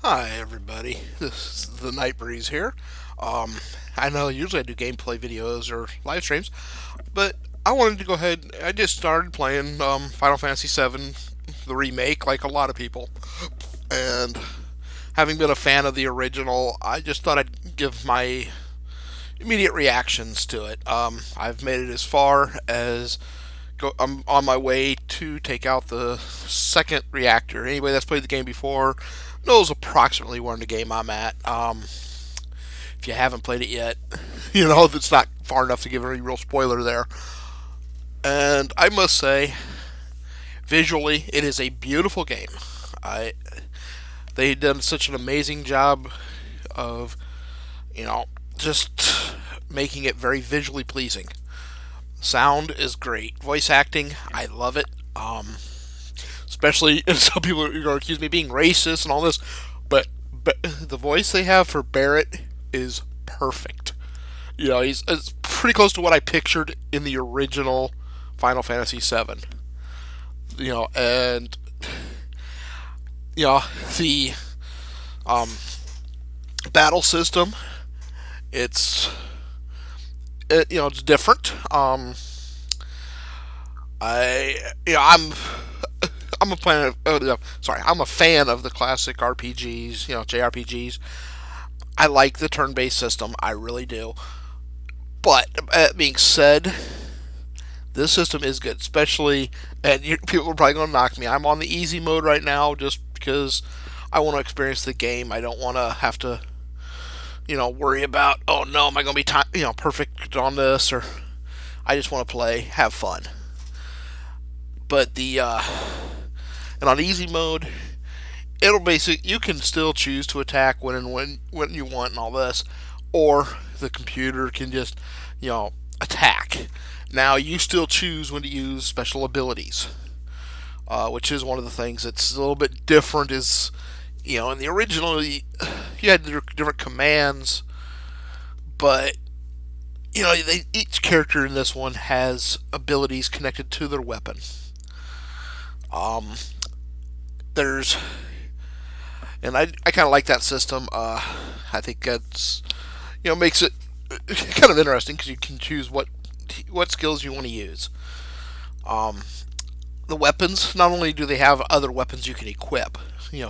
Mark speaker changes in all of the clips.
Speaker 1: Hi, everybody. This is the Night Breeze here. Um, I know usually I do gameplay videos or live streams, but I wanted to go ahead. I just started playing Final Fantasy VII, the remake, like a lot of people. And having been a fan of the original, I just thought I'd give my immediate reactions to it. I've made it as far as I'm on my way to take out the second reactor. Anybody that's played the game before knows approximately where in the game I'm at. If you haven't played it yet, it's not far enough to give any real spoiler there. And I must say, visually, it is a beautiful game. I They done such an amazing job of you know just making it very visually pleasing. Sound is great. Voice acting, I love it. Especially some people are going to accuse me of being racist and all this, but the voice they have for Barrett is perfect. He's it's pretty close to what I pictured in the original Final Fantasy VII. And you know the um, battle system. It's it's different. I'm a fan of. No, sorry, I'm a fan of the classic RPGs. JRPGs. I like the turn-based system. I really do. But that being said, this system is good, especially, and people are probably going to knock me. I'm on the easy mode right now just because I want to experience the game. I don't want to have to, worry about, oh no, am I going to be perfect on this, or I just want to play, have fun. But and on easy mode, it'll basically you can still choose to attack when you want and all this, or the computer can just attack. Now you still choose when to use special abilities, which is one of the things that's a little bit different. Is in the original you had different commands, but each character in this one has abilities connected to their weapon. Um, there's and I kind of like that system. I think that's makes it kind of interesting because you can choose what skills you want to use. Um, the weapons, not only do they have other weapons you can equip,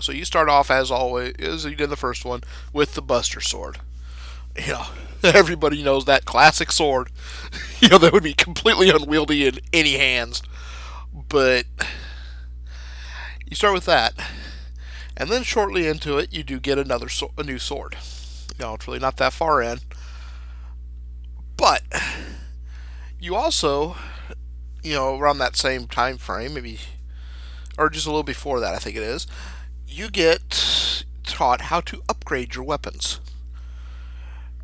Speaker 1: so you start off as always as you did in the first one with the Buster Sword. You know, Everybody knows that classic sword. That would be completely unwieldy in any hands. But you start with that, and then shortly into it, you do get a new sword. It's really not that far in, but you also, around that same time frame, maybe, or just a little before that, I think it is, you get taught how to upgrade your weapons.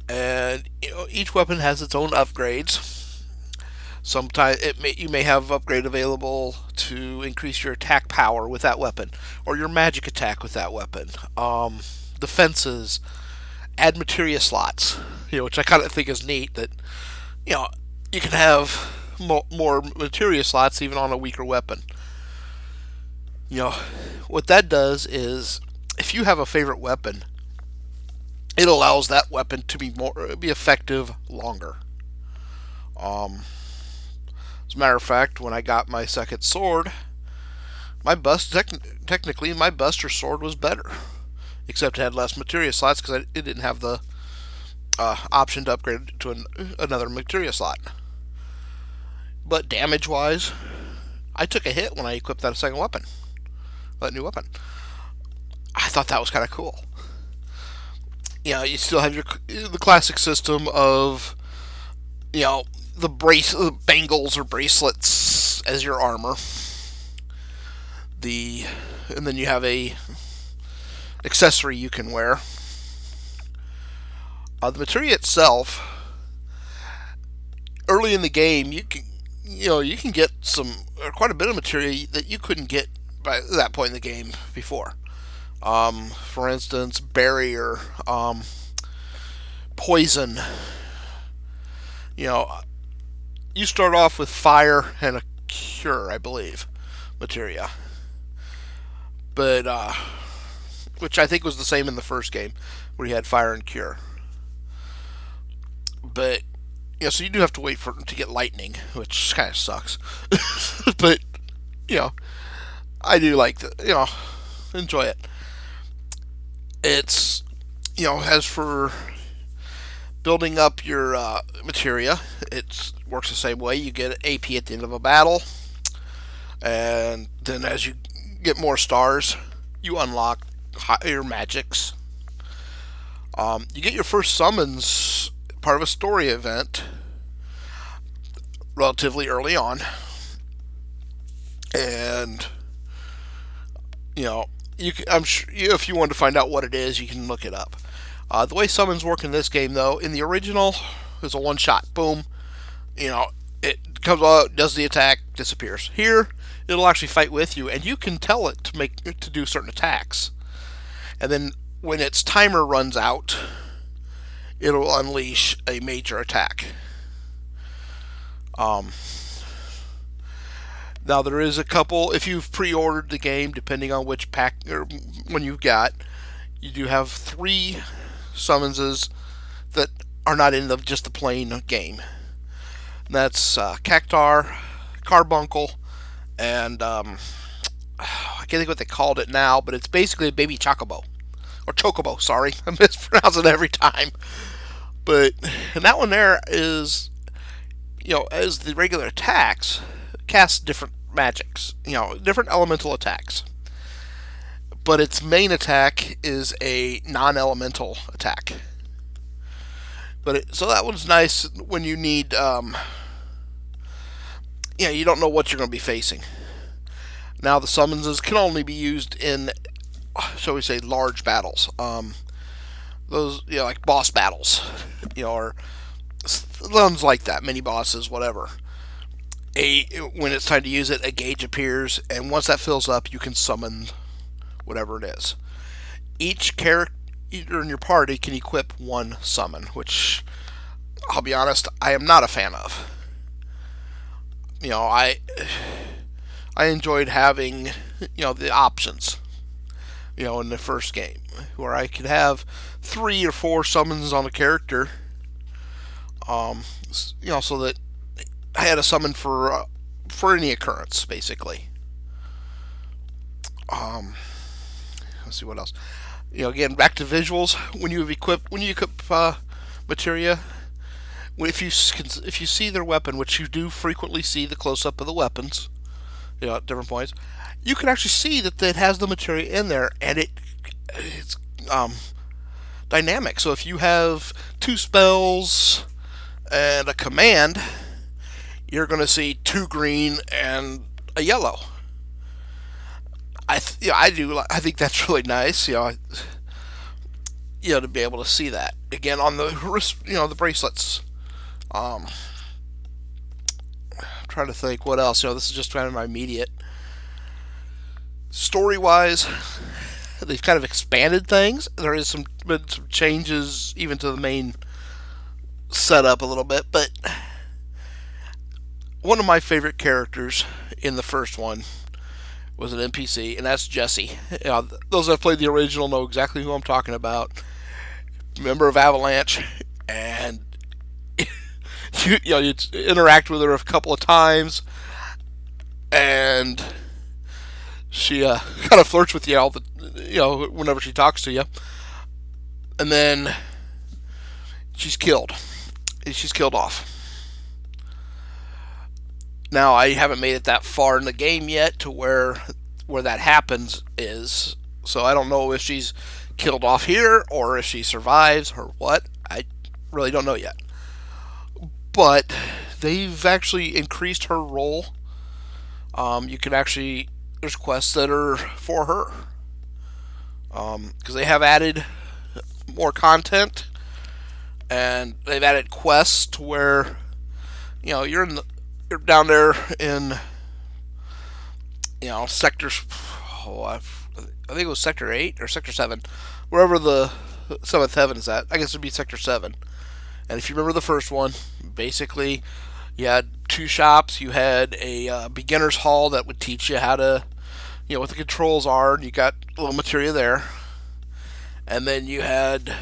Speaker 1: And each weapon has its own upgrades. Sometimes you may have upgrade available to increase your attack power with that weapon, or your magic attack with that weapon. Defenses, add materia slots, which I kind of think is neat. That you know you can have more materia slots even on a weaker weapon. You know what that does is if you have a favorite weapon, it allows that weapon to be effective longer. Um, as a matter of fact, when I got my second sword, technically my Buster sword was better, except it had less materia slots because it didn't have the option to upgrade to another materia slot. But damage wise, I took a hit when I equipped that second weapon, that new weapon. I thought that was kind of cool. You still have the classic system of you know the bangles or bracelets as your armor. The and then you have a accessory you can wear. The materia itself, early in the game, you can get some quite a bit of materia that you couldn't get by that point in the game before. For instance, barrier, poison. You know, you start off with fire and a cure, I believe, materia. But which I think was the same in the first game, where you had fire and cure. But yeah, so you do have to wait for to get lightning, which kind of sucks. But you know, I do like the enjoy it. It's as for building up your materia, it works the same way. You get AP at the end of a battle, and then as you get more stars, you unlock higher magics. You get your first summons part of a story event relatively early on, and I'm sure if you want to find out what it is, you can look it up. The way summons work in this game, though, in the original, is a one shot. Boom. You know, it comes out, does the attack, disappears. Here, it'll actually fight with you, and you can tell it to do certain attacks. And then when its timer runs out, it'll unleash a major attack. Um, Now there is a couple. If you've pre-ordered the game, depending on which pack or when you've got, you do have three summonses that are not in just the plain game. And that's Cactar, Carbuncle, and I can't think what they called it now, but it's basically a baby Chocobo or Chocobo. Sorry, I mispronounce it every time. But and that one there is, as the regular attacks, cast different magics, different elemental attacks. But its main attack is a non-elemental attack. So that one's nice when you need, you don't know what you're going to be facing. Now the summonses can only be used in, shall we say, large battles. Those, like boss battles, or ones like that, mini bosses, whatever. When it's time to use it, a gauge appears, and once that fills up, you can summon whatever it is. Each character in your party can equip one summon, which I'll be honest, I am not a fan of. I enjoyed having the options. In the first game, where I could have 3 or 4 summons on a character. So that I had a summon for any occurrence, basically. Let's see what else. Again, back to visuals. When you equip materia, if you see their weapon, which you do frequently see the close up of the weapons, at different points, you can actually see that it has the materia in there, and it's dynamic. So if you have 2 spells and a command, you're going to see 2 green and a yellow. I think that's really nice. To be able to see that again on the wrist, the bracelets. I'm trying to think what else. This is just kind of my immediate. Story wise, they've kind of expanded things. There is been some changes even to the main setup a little bit, but one of my favorite characters in the first one was an NPC, and that's Jesse. Those that have played the original know exactly who I'm talking about. Member of Avalanche, and you interact with her a couple of times, and she kind of flirts with you all the, whenever she talks to you, and then she's killed. She's killed off. Now I haven't made it that far in the game yet to where that happens is, so I don't know if she's killed off here or if she survives or what. I really don't know yet. But they've actually increased her role. You can actually, there's quests that are for her, because they have added more content, and they've added quests to where you're down there in sectors. I think it was sector 8 or sector 7, wherever the 7th heaven is at. I guess it'd be sector 7. And if you remember the first one, basically you had 2 shops. You had a beginner's hall that would teach you how to, what the controls are, and you got a little materia there. and then you had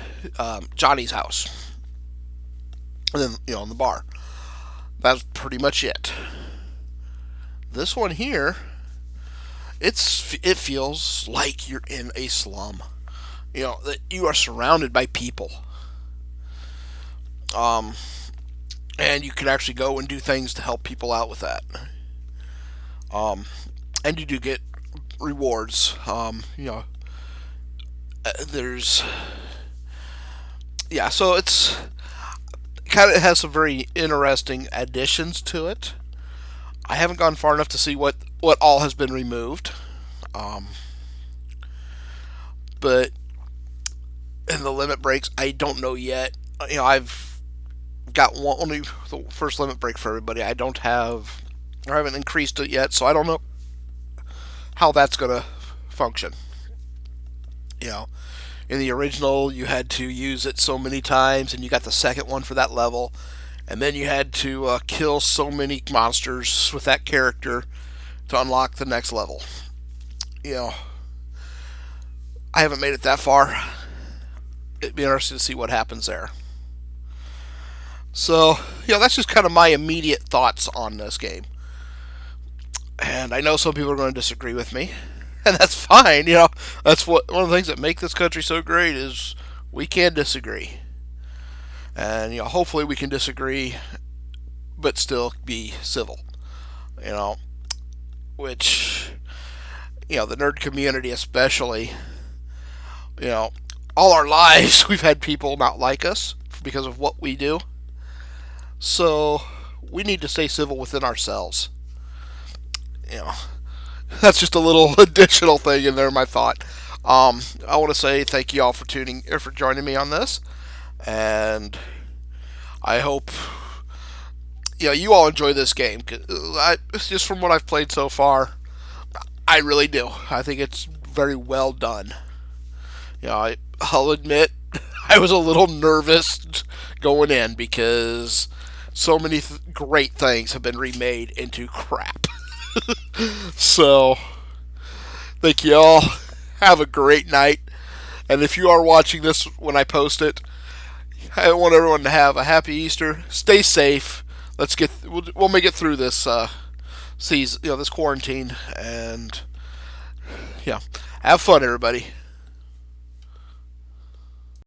Speaker 1: Johnny's house, and then in the bar. That's pretty much it. This one here, it feels like you're in a slum. That you are surrounded by people, um, and you can actually go and do things to help people out with that. Um, and you do get rewards. There's yeah, so it's kind of has some very interesting additions to it. I haven't gone far enough to see what all has been removed, um, but in the limit breaks, I don't know yet. I've got only the first limit break for everybody. I haven't increased it yet, so I don't know how that's gonna function. You know, in the original, you had to use it so many times, and you got the second one for that level, and then you had to kill so many monsters with that character to unlock the next level. You know, I haven't made it that far. It'd be interesting to see what happens there. So, that's just kind of my immediate thoughts on this game. And I know some people are going to disagree with me, and that's fine. That's one of the things that make this country so great is we can disagree, and hopefully we can disagree, but still be civil. You know, which the nerd community especially. You know, all our lives we've had people not like us because of what we do. So we need to stay civil within ourselves. You know, that's just a little additional thing in there. My thought. I want to say thank you all for joining me on this, and I hope you all enjoy this game. Just from what I've played so far, I really do. I think it's very well done. I'll admit I was a little nervous going in because so many great things have been remade into crap. So, thank you all. Have a great night. And if you are watching this when I post it, I want everyone to have a happy Easter. Stay safe. We'll make it through this season, this quarantine, and have fun, everybody.